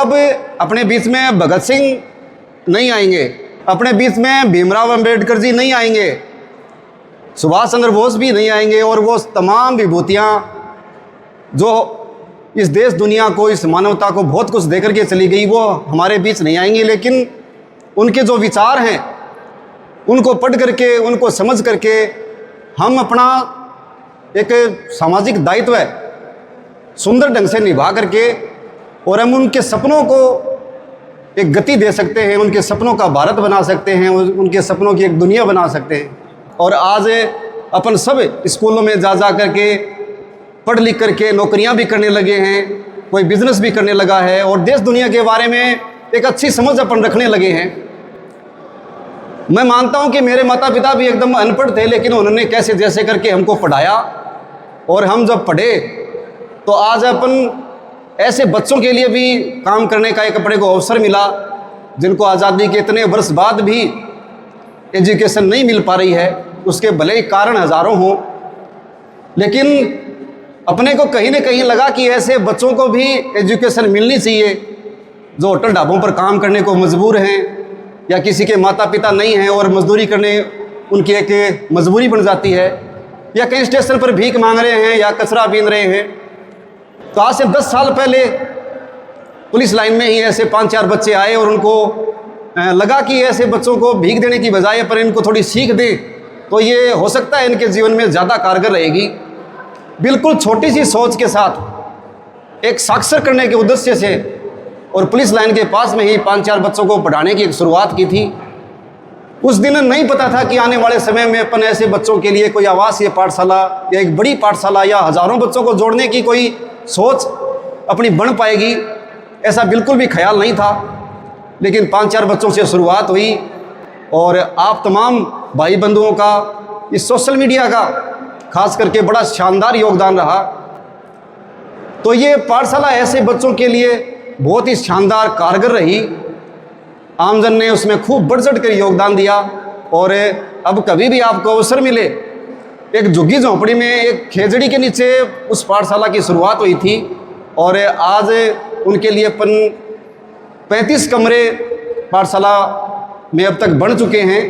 अब अपने बीच में भगत सिंह नहीं आएंगे, अपने बीच में भीमराव अंबेडकर जी नहीं आएंगे, सुभाष चंद्र बोस भी नहीं आएंगे, और वो तमाम विभूतियाँ जो इस देश दुनिया को, इस मानवता को बहुत कुछ देकर के चली गई, वो हमारे बीच नहीं आएंगी। लेकिन उनके जो विचार हैं उनको पढ़ करके, उनको समझ करके हम अपना एक सामाजिक दायित्व है सुंदर ढंग से निभा करके, और हम उनके सपनों को एक गति दे सकते हैं, उनके सपनों का भारत बना सकते हैं, उनके सपनों की एक दुनिया बना सकते हैं। और आज अपन सब स्कूलों में जा करके पढ़ लिख करके नौकरियां भी करने लगे हैं, कोई बिजनेस भी करने लगा है, और देश दुनिया के बारे में एक अच्छी समझ अपन रखने लगे हैं। मैं मानता हूं कि मेरे माता पिता भी एकदम अनपढ़ थे, लेकिन उन्होंने कैसे जैसे करके हमको पढ़ाया, और हम जब पढ़े तो आज अपन ऐसे बच्चों के लिए भी काम करने का एक अपने को अवसर मिला, जिनको आज़ादी के इतने वर्ष बाद भी एजुकेशन नहीं मिल पा रही है। उसके भले ही कारण हज़ारों हों, लेकिन अपने को कहीं ना कहीं लगा कि ऐसे बच्चों को भी एजुकेशन मिलनी चाहिए, जो होटल ढाबों पर काम करने को मजबूर हैं, या किसी के माता पिता नहीं हैं और मजदूरी करने उनकी एक मजबूरी बन जाती है, या कहीं स्टेशन पर भीख मांग रहे हैं या कचरा बीन रहे हैं। तो आज से 10 साल पहले पुलिस लाइन में ही ऐसे 5-4 बच्चे आए, और उनको लगा कि ऐसे बच्चों को भीख देने की बजाय पर इनको थोड़ी सीख दें तो ये हो सकता है इनके जीवन में ज़्यादा कारगर रहेगी। बिल्कुल छोटी सी सोच के साथ, एक साक्षर करने के उद्देश्य से, और पुलिस लाइन के पास में ही 5-4 बच्चों को पढ़ाने की एक शुरुआत की थी। उस दिन नहीं पता था कि आने वाले समय में अपन ऐसे बच्चों के लिए कोई आवासीय पाठशाला या एक बड़ी पाठशाला या हज़ारों बच्चों को जोड़ने की कोई सोच अपनी बन पाएगी, ऐसा बिल्कुल भी ख्याल नहीं था। लेकिन 5-4 बच्चों से शुरुआत हुई, और आप तमाम भाई बंधुओं का, इस सोशल मीडिया का खास करके बड़ा शानदार योगदान रहा। तो ये पाठशाला ऐसे बच्चों के लिए बहुत ही शानदार कारगर रही। आमजन ने उसमें खूब बढ़ चढ़ कर योगदान दिया, और अब कभी भी आपको अवसर मिले, एक झुग्गी झोंपड़ी में एक खेजड़ी के नीचे उस पाठशाला की शुरुआत हुई थी, और आज उनके लिए अपन 35 कमरे पाठशाला में अब तक बन चुके हैं।